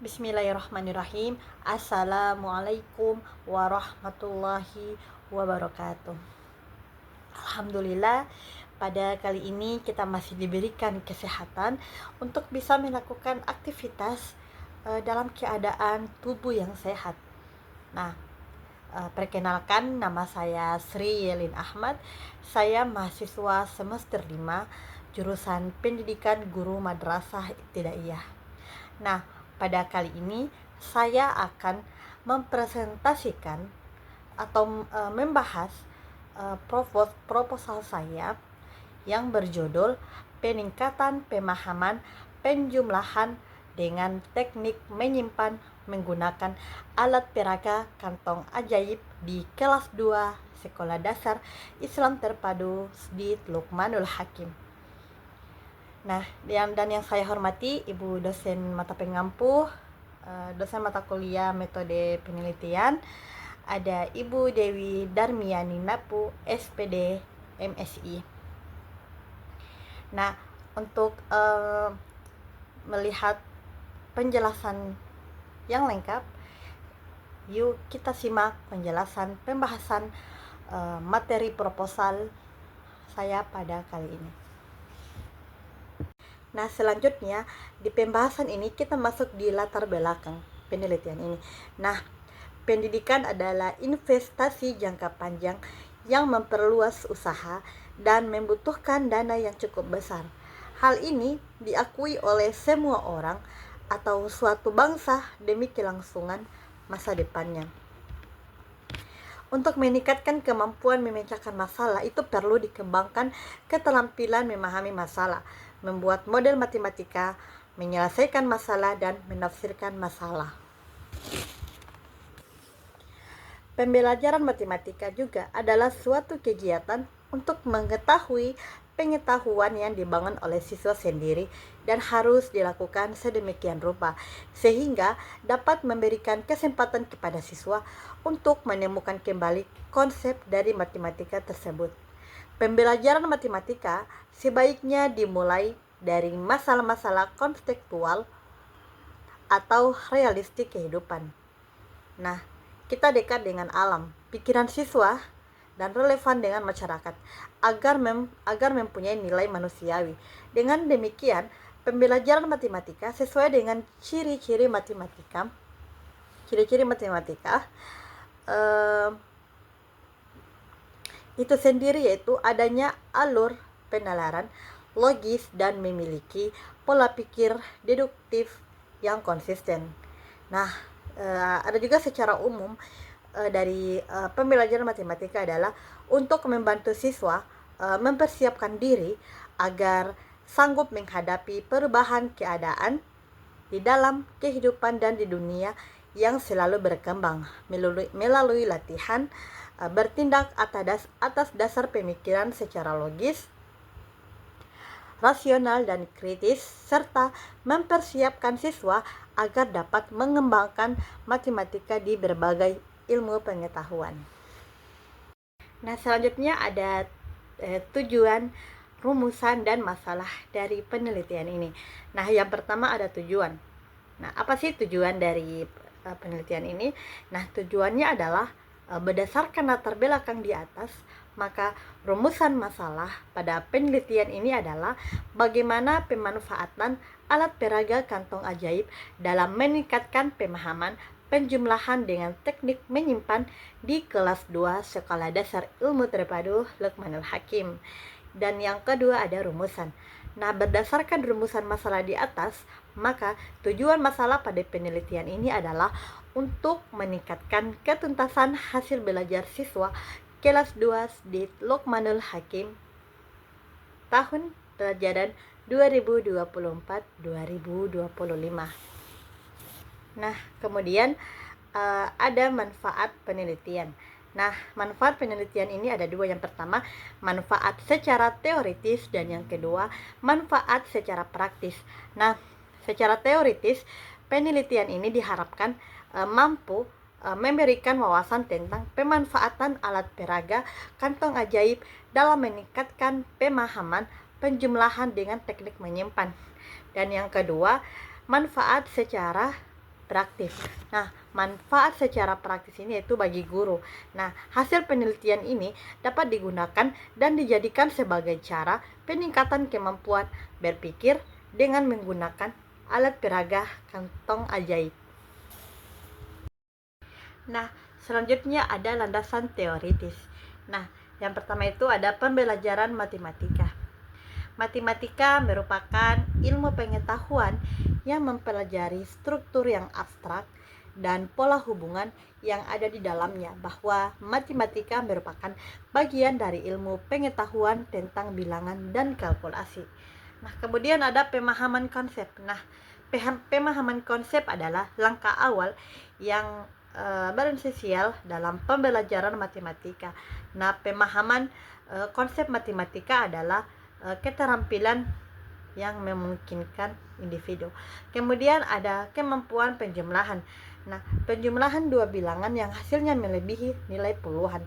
Bismillahirrahmanirrahim. Assalamualaikum warahmatullahi wabarakatuh. Alhamdulillah, pada kali ini kita masih diberikan kesehatan untuk bisa melakukan aktivitas dalam keadaan tubuh yang sehat. Nah, perkenalkan, nama saya Sri Yelin Ahmad. Saya mahasiswa semester 5 jurusan Pendidikan Guru Madrasah Ibtidaiyah. Nah, pada kali ini saya akan mempresentasikan atau membahas proposal saya yang berjudul Peningkatan Pemahaman Penjumlahan dengan Teknik Menyimpan Menggunakan Alat Peraga Kantong Ajaib di kelas 2 Sekolah Dasar Islam Terpadu Sdit Luqmanul Hakim. Nah, yang saya hormati Ibu dosen mata pengampu, dosen mata kuliah metode penelitian, ada Ibu Dewi Darmiani Napu, SPD MSI. Nah, untuk melihat penjelasan yang lengkap, yuk kita simak penjelasan pembahasan materi proposal saya pada kali ini. Nah, selanjutnya di pembahasan ini kita masuk di latar belakang penelitian ini. Nah, pendidikan adalah investasi jangka panjang yang memperluas usaha dan membutuhkan dana yang cukup besar. Hal ini diakui oleh semua orang atau suatu bangsa demi kelangsungan masa depannya. Untuk meningkatkan kemampuan memecahkan masalah, itu perlu dikembangkan keterampilan memahami masalah, membuat model matematika, menyelesaikan masalah, dan menafsirkan masalah. Pembelajaran matematika juga adalah suatu kegiatan untuk mengetahui pengetahuan yang dibangun oleh siswa sendiri dan harus dilakukan sedemikian rupa sehingga dapat memberikan kesempatan kepada siswa untuk menemukan kembali konsep dari matematika tersebut. Pembelajaran matematika sebaiknya dimulai dari masalah-masalah konseptual atau realistik kehidupan. Nah, kita dekat dengan alam, pikiran siswa, dan relevan dengan masyarakat agar mempunyai nilai manusiawi. Dengan demikian, pembelajaran matematika sesuai dengan ciri-ciri matematika itu sendiri, yaitu adanya alur penalaran logis dan memiliki pola pikir deduktif yang konsisten. Nah, ada juga secara umum dari pembelajaran matematika adalah untuk membantu siswa mempersiapkan diri agar sanggup menghadapi perubahan keadaan di dalam kehidupan dan di dunia yang selalu berkembang melalui latihan bertindak atas dasar pemikiran secara logis, rasional, dan kritis, serta mempersiapkan siswa agar dapat mengembangkan matematika di berbagai ilmu pengetahuan. Nah, selanjutnya ada tujuan, rumusan, dan masalah dari penelitian ini. Nah, yang pertama ada tujuan. Nah, apa sih tujuan dari penelitian ini? Nah, tujuannya adalah berdasarkan latar belakang di atas, maka rumusan masalah pada penelitian ini adalah bagaimana pemanfaatan alat peraga kantong ajaib dalam meningkatkan pemahaman penjumlahan dengan teknik menyimpan di kelas 2 Sekolah Dasar Ilmu Terpadu Luqmanul Hakim. Dan yang kedua ada rumusan. Nah, berdasarkan rumusan masalah di atas, maka tujuan masalah pada penelitian ini adalah untuk meningkatkan ketuntasan hasil belajar siswa kelas 2 di Luqmanul Hakim tahun pelajaran 2024-2025. Nah, kemudian ada manfaat penelitian. Nah, manfaat penelitian ini ada dua. Yang pertama, manfaat secara teoritis, dan yang kedua, manfaat secara praktis. Nah, secara teoritis, penelitian ini diharapkan mampu memberikan wawasan tentang pemanfaatan alat peraga kantong ajaib dalam meningkatkan pemahaman penjumlahan dengan teknik menyimpan. Dan yang kedua, manfaat secara praktis. Nah, manfaat secara praktis ini yaitu bagi guru. Nah, hasil penelitian ini dapat digunakan dan dijadikan sebagai cara peningkatan kemampuan berpikir dengan menggunakan alat peraga kantong ajaib. Nah, selanjutnya ada landasan teoritis. Nah, yang pertama itu ada pembelajaran matematika. Matematika merupakan ilmu pengetahuan yang mempelajari struktur yang abstrak dan pola hubungan yang ada di dalamnya, bahwa matematika merupakan bagian dari ilmu pengetahuan tentang bilangan dan kalkulasi. Nah, kemudian ada pemahaman konsep. Nah, pemahaman konsep adalah langkah awal yang beresensial dalam pembelajaran matematika. Nah, pemahaman konsep matematika adalah keterampilan yang memungkinkan individu. Kemudian ada kemampuan penjumlahan. Nah, penjumlahan dua bilangan yang hasilnya melebihi nilai puluhan.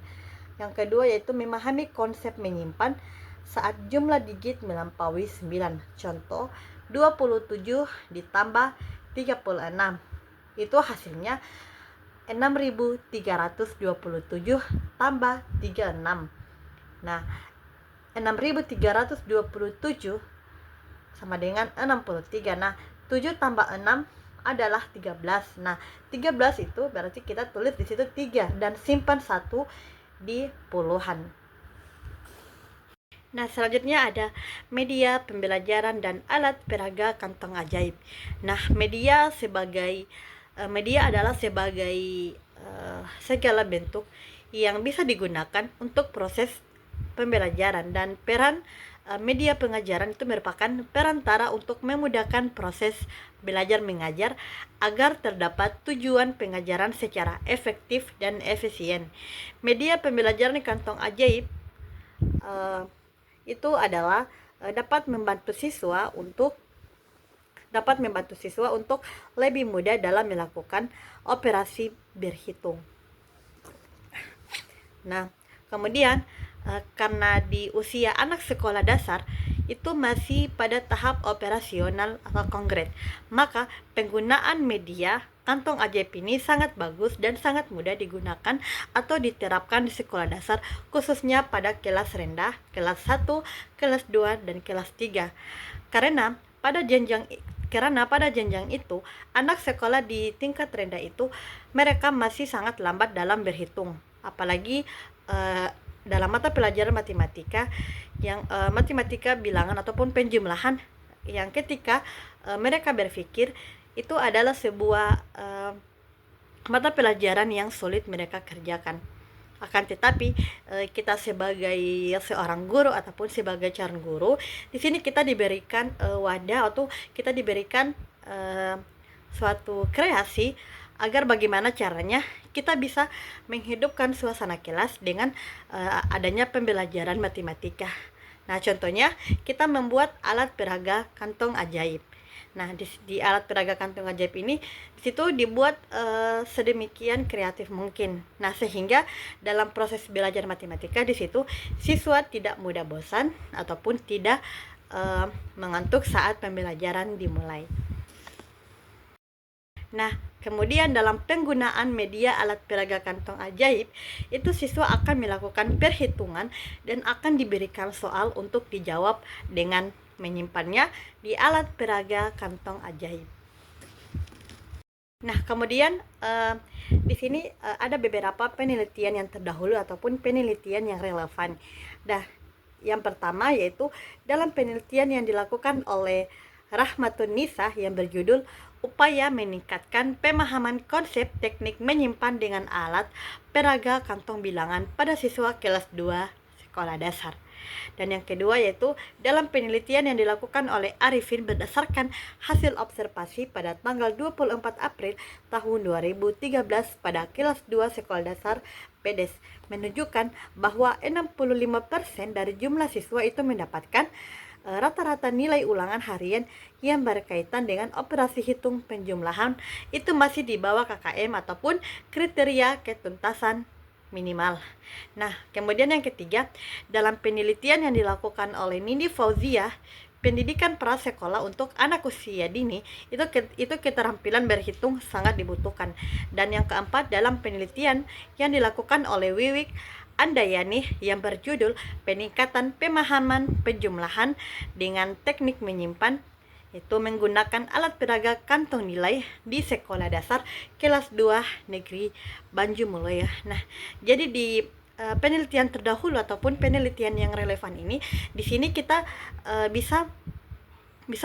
Yang kedua yaitu memahami konsep menyimpan saat jumlah digit melampaui 9. Contoh, 27 ditambah 36. Itu hasilnya 6.327 tambah 36. Nah, 6.327 sama dengan 63. Nah, 7 tambah 6 adalah 13. Nah, 13 itu berarti kita tulis di situ 3 dan simpan 1 di puluhan. Nah, selanjutnya ada media pembelajaran dan alat peraga kantong ajaib. Nah, media adalah sebagai segala bentuk yang bisa digunakan untuk proses pembelajaran, dan peran media pengajaran itu merupakan perantara untuk memudahkan proses belajar mengajar agar terdapat tujuan pengajaran secara efektif dan efisien. Media pembelajaran kantong ajaib itu adalah dapat membantu siswa untuk lebih mudah dalam melakukan operasi berhitung. Nah, kemudian karena di usia anak sekolah dasar itu masih pada tahap operasional atau konkret, maka penggunaan media kantong ajaib ini sangat bagus dan sangat mudah digunakan atau diterapkan di sekolah dasar, khususnya pada kelas rendah, kelas 1, kelas 2, dan kelas 3. Karena pada jenjang itu, anak sekolah di tingkat rendah itu mereka masih sangat lambat dalam berhitung, apalagi dalam mata pelajaran matematika yang matematika bilangan ataupun penjumlahan, yang ketika mereka berpikir itu adalah sebuah mata pelajaran yang sulit mereka kerjakan. Akan tetapi kita sebagai seorang guru ataupun sebagai calon guru, di sini kita diberikan wadah atau kita diberikan suatu kreasi agar bagaimana caranya kita bisa menghidupkan suasana kelas dengan adanya pembelajaran matematika. Nah, contohnya kita membuat alat peraga kantong ajaib. Nah, di alat peraga kantong ajaib ini di situ dibuat sedemikian kreatif mungkin. Nah, sehingga dalam proses belajar matematika di situ siswa tidak mudah bosan ataupun tidak mengantuk saat pembelajaran dimulai. Nah, kemudian dalam penggunaan media alat peraga kantong ajaib, itu siswa akan melakukan perhitungan dan akan diberikan soal untuk dijawab dengan menyimpannya di alat peraga kantong ajaib. Nah, kemudian di sini ada beberapa penelitian yang terdahulu ataupun penelitian yang relevan. Nah, yang pertama yaitu dalam penelitian yang dilakukan oleh Rahmatun Nisa yang berjudul Upaya Meningkatkan Pemahaman Konsep Teknik Menyimpan dengan Alat Peraga Kantong Bilangan pada Siswa Kelas 2 Sekolah Dasar. Dan yang kedua yaitu dalam penelitian yang dilakukan oleh Arifin berdasarkan hasil observasi pada tanggal 24 April tahun 2013 pada kelas 2 Sekolah Dasar PEDES menunjukkan bahwa 65% dari jumlah siswa itu mendapatkan rata-rata nilai ulangan harian yang berkaitan dengan operasi hitung penjumlahan itu masih di bawah KKM ataupun kriteria ketuntasan minimal. Nah, kemudian yang ketiga, dalam penelitian yang dilakukan oleh Nindi Fauziah pendidikan prasekolah untuk anak usia dini itu keterampilan berhitung sangat dibutuhkan. Dan yang keempat, dalam penelitian yang dilakukan oleh Wiwik Andayani yang berjudul Peningkatan Pemahaman Penjumlahan dengan Teknik Menyimpan, itu menggunakan alat peraga kantong nilai di sekolah dasar kelas 2 negeri Banjumulo ya. Nah, jadi di penelitian terdahulu ataupun penelitian yang relevan ini, di sini kita bisa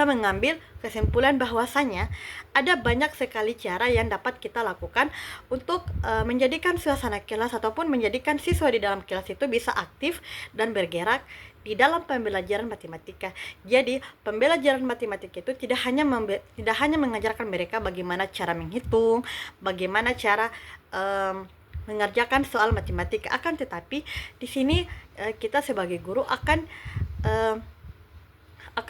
mengambil kesimpulan bahwasanya ada banyak sekali cara yang dapat kita lakukan untuk menjadikan suasana kelas ataupun menjadikan siswa di dalam kelas itu bisa aktif dan bergerak di dalam pembelajaran matematika. Jadi, pembelajaran matematika itu tidak hanya mengajarkan mereka bagaimana cara menghitung, bagaimana cara mengerjakan soal matematika, akan tetapi di sini kita sebagai guru akan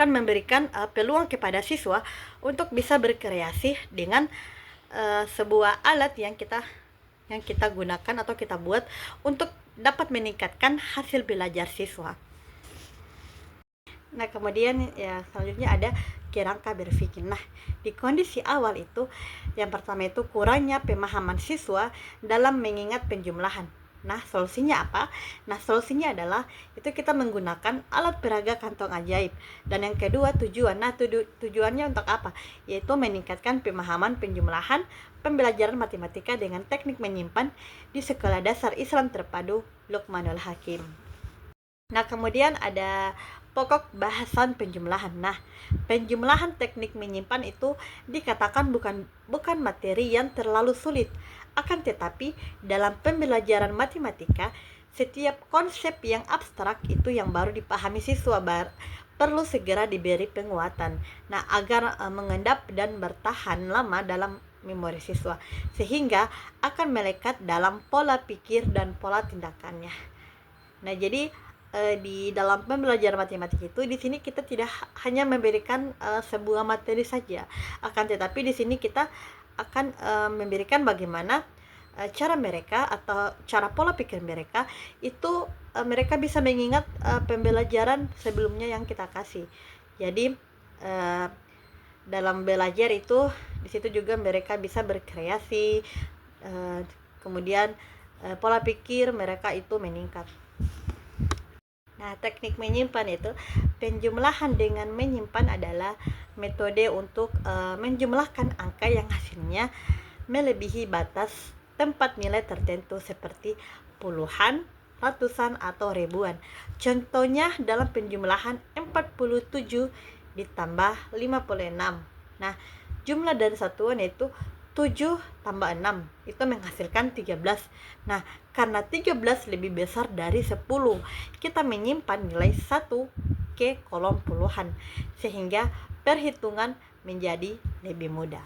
memberikan peluang kepada siswa untuk bisa berkreasi dengan sebuah alat yang kita gunakan atau kita buat untuk dapat meningkatkan hasil belajar siswa. Nah, kemudian ya selanjutnya ada kerangka berpikir. Nah, di kondisi awal itu, yang pertama itu kurangnya pemahaman siswa dalam mengingat penjumlahan. Nah, solusinya apa? Nah, solusinya adalah itu kita menggunakan alat peraga kantong ajaib. Dan yang kedua, tujuan. Nah, tujuannya untuk apa? Yaitu meningkatkan pemahaman penjumlahan pembelajaran matematika dengan teknik menyimpan di Sekolah Dasar Islam Terpadu Lukmanul Hakim. Nah, kemudian ada pokok bahasan penjumlahan. Nah, penjumlahan teknik menyimpan itu dikatakan bukan materi yang terlalu sulit. Akan tetapi, dalam pembelajaran matematika, setiap konsep yang abstrak itu yang baru dipahami siswa perlu segera diberi penguatan. Nah, agar mengendap dan bertahan lama dalam memori siswa, sehingga akan melekat dalam pola pikir dan pola tindakannya. Nah, jadi di dalam pembelajaran matematika itu, di sini kita tidak hanya memberikan sebuah materi saja, akan tetapi di sini kita akan memberikan bagaimana cara mereka atau cara pola pikir mereka itu mereka bisa mengingat pembelajaran sebelumnya yang kita kasih. Jadi dalam belajar itu di situ juga mereka bisa berkreasi, kemudian pola pikir mereka itu meningkat. Nah, teknik menyimpan itu, penjumlahan dengan menyimpan adalah metode untuk menjumlahkan angka yang hasilnya melebihi batas tempat nilai tertentu seperti puluhan, ratusan, atau ribuan. Contohnya dalam penjumlahan 47 ditambah 56. Nah, jumlah dari satuan yaitu 7 tambah 6 itu menghasilkan 13. Nah, karena 13 lebih besar dari 10, kita menyimpan nilai 1 ke kolom puluhan, sehingga perhitungan menjadi lebih mudah.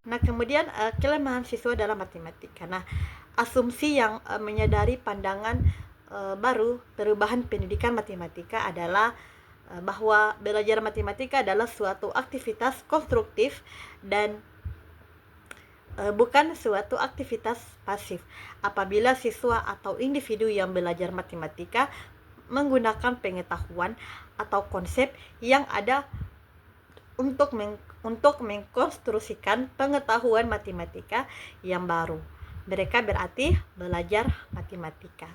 Nah, kemudian kelemahan siswa dalam matematika. Nah, asumsi yang menyadari pandangan baru perubahan pendidikan matematika adalah bahwa belajar matematika adalah suatu aktivitas konstruktif dan bukan suatu aktivitas pasif. Apabila siswa atau individu yang belajar matematika menggunakan pengetahuan atau konsep yang ada untuk mengkonstruksikan pengetahuan matematika yang baru, mereka berarti belajar matematika.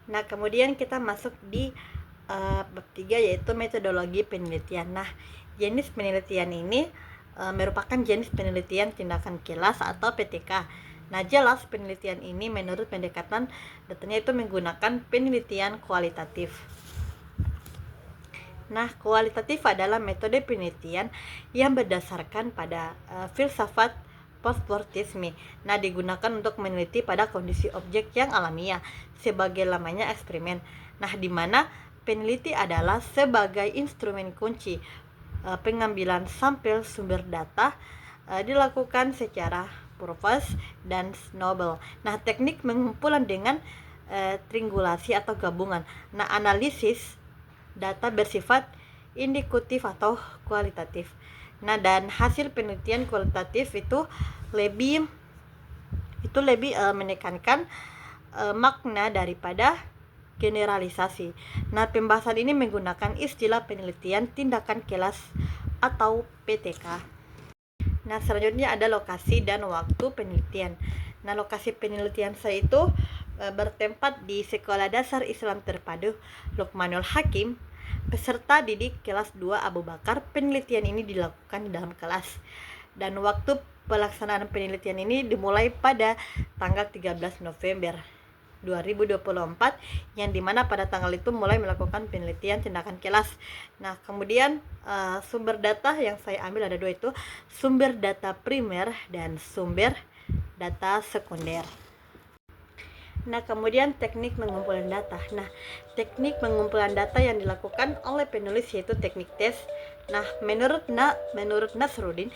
Nah, kemudian kita masuk di bab 3, yaitu metodologi penelitian. Nah, jenis penelitian ini merupakan jenis penelitian tindakan kelas atau PTK. Nah, jelas penelitian ini menurut pendekatan datanya itu menggunakan penelitian kualitatif. Nah, kualitatif adalah metode penelitian yang berdasarkan pada filsafat postmortisme. Nah, digunakan untuk meneliti pada kondisi objek yang alamiah sebagai lamanya eksperimen. Nah, di mana peneliti adalah sebagai instrumen kunci pengambilan sampel sumber data dilakukan secara Purvis dan Snowball. Nah, teknik pengumpulan dengan triangulasi atau gabungan. Nah, analisis data bersifat indikatif atau kualitatif. Nah, dan hasil penelitian kualitatif itu lebih menekankan makna daripada generalisasi. Nah, pembahasan ini menggunakan istilah penelitian tindakan kelas atau PTK. Nah, selanjutnya ada lokasi dan waktu penelitian. Nah, lokasi penelitian saya itu bertempat di Sekolah Dasar Islam Terpadu Lukmanul Hakim. Peserta didik kelas 2 Abu Bakar. Penelitian ini dilakukan di dalam kelas. Dan waktu pelaksanaan penelitian ini dimulai pada tanggal 13 November 2024, yang dimana pada tanggal itu mulai melakukan penelitian tindakan kelas. Nah, kemudian sumber data yang saya ambil ada dua, itu sumber data primer dan sumber data sekunder. Nah, kemudian teknik pengumpulan data. Nah, teknik pengumpulan data yang dilakukan oleh penulis yaitu teknik tes. Nah, menurut Nasruddin,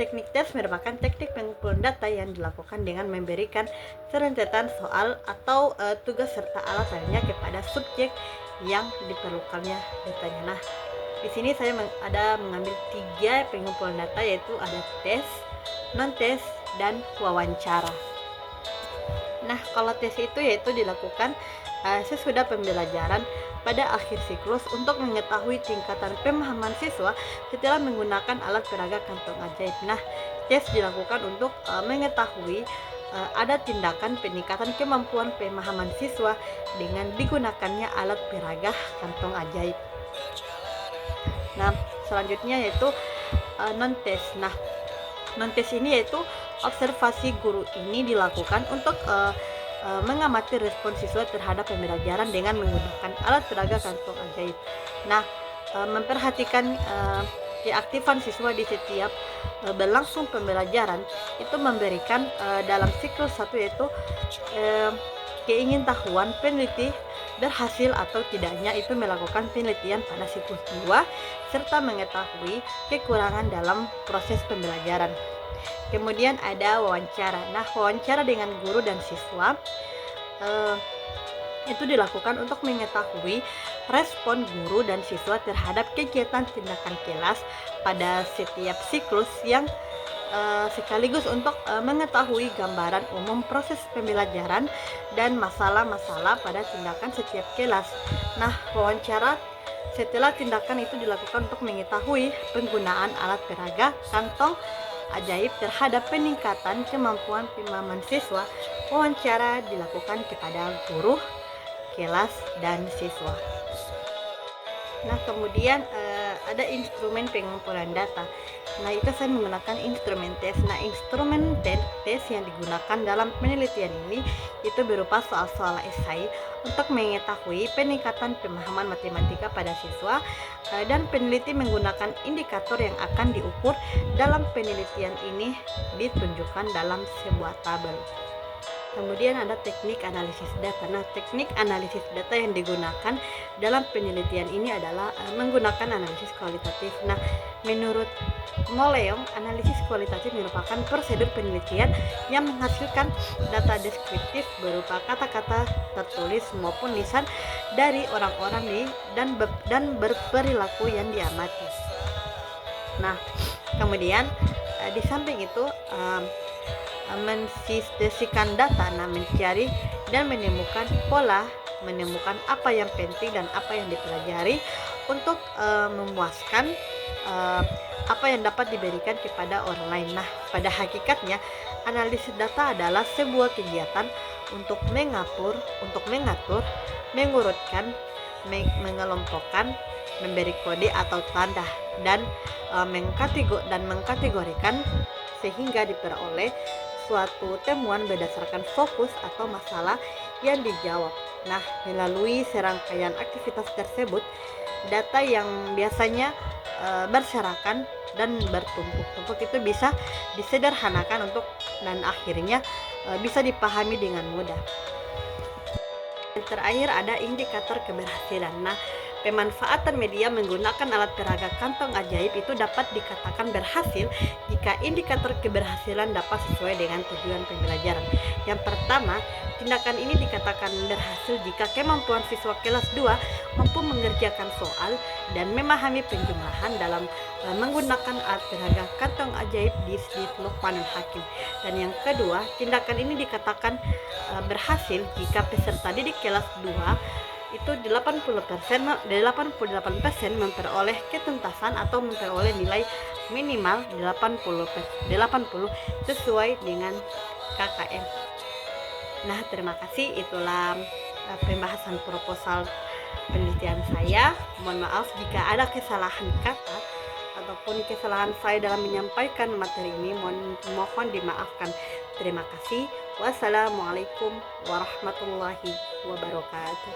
teknik tes merupakan teknik pengumpulan data yang dilakukan dengan memberikan serentetan soal atau tugas serta alat lainnya kepada subjek yang diperlukannya datanya. Nah, di sini saya mengambil 3 pengumpulan data, yaitu ada tes, non-tes, dan wawancara. Nah, kalau tes itu yaitu dilakukan sesudah pembelajaran pada akhir siklus untuk mengetahui tingkatan pemahaman siswa setelah menggunakan alat peraga kantong ajaib. Nah, tes dilakukan untuk mengetahui ada tindakan peningkatan kemampuan pemahaman siswa dengan digunakannya alat peraga kantong ajaib. Nah, selanjutnya yaitu non-tes. Nah, non-tes ini yaitu observasi guru ini dilakukan untuk mengamati respon siswa terhadap pembelajaran dengan menggunakan alat peraga kantong ajaib. Nah, memperhatikan keaktifan siswa di setiap berlangsung pembelajaran itu memberikan dalam siklus 1 yaitu keingintahuan peneliti berhasil atau tidaknya itu melakukan penelitian pada siklus 2 serta mengetahui kekurangan dalam proses pembelajaran. Kemudian ada wawancara. Nah, wawancara dengan guru dan siswa itu dilakukan untuk mengetahui respon guru dan siswa terhadap kegiatan tindakan kelas pada setiap siklus yang sekaligus untuk mengetahui gambaran umum proses pembelajaran dan masalah-masalah pada tindakan setiap kelas. Nah, wawancara setelah tindakan itu dilakukan untuk mengetahui penggunaan alat peraga kantong ajaib terhadap peningkatan kemampuan pemahaman siswa. Wawancara dilakukan kepada guru, kelas, dan siswa. Nah, kemudian ada instrumen pengumpulan data. Nah, itu saya menggunakan instrumen tes. Nah, instrumen tes yang digunakan dalam penelitian ini itu berupa soal-soal esai untuk mengetahui peningkatan pemahaman matematika pada siswa, dan peneliti menggunakan indikator yang akan diukur dalam penelitian ini ditunjukkan dalam sebuah tabel. Kemudian ada teknik analisis data. Nah, teknik analisis data yang digunakan dalam penelitian ini adalah menggunakan analisis kualitatif. Nah, menurut Moleong, analisis kualitatif merupakan prosedur penelitian yang menghasilkan data deskriptif berupa kata-kata tertulis maupun lisan dari orang-orang dan berperilaku yang diamati. Nah, kemudian di samping itu mensintesikan data, mencari dan menemukan pola, menemukan apa yang penting dan apa yang dipelajari untuk memuaskan apa yang dapat diberikan kepada orang lain. Nah, pada hakikatnya analisis data adalah sebuah kegiatan untuk mengatur, mengurutkan, mengelompokkan, memberi kode atau tanda dan mengkategorikan sehingga diperoleh suatu temuan berdasarkan fokus atau masalah yang dijawab. Nah, melalui serangkaian aktivitas tersebut, data yang biasanya berserakan dan bertumpuk-tumpuk itu bisa disederhanakan dan akhirnya bisa dipahami dengan mudah. Yang terakhir ada indikator keberhasilan. Nah, pemanfaatan media menggunakan alat peraga kantong ajaib itu dapat dikatakan berhasil jika indikator keberhasilan dapat sesuai dengan tujuan pembelajaran. Yang pertama, tindakan ini dikatakan berhasil jika kemampuan siswa kelas 2 mampu mengerjakan soal dan memahami penjumlahan dalam menggunakan alat peraga kantong ajaib di Lukmanul Hakim. Dan yang kedua, tindakan ini dikatakan berhasil jika peserta didik kelas 2 itu 88% memperoleh ketuntasan atau memperoleh nilai minimal 80 sesuai dengan KKM. Nah, terima kasih, itulah pembahasan proposal penelitian saya. Mohon maaf jika ada kesalahan kata ataupun kesalahan saya dalam menyampaikan materi ini, mohon dimaafkan. Terima kasih. Wassalamualaikum warahmatullahi wabarakatuh.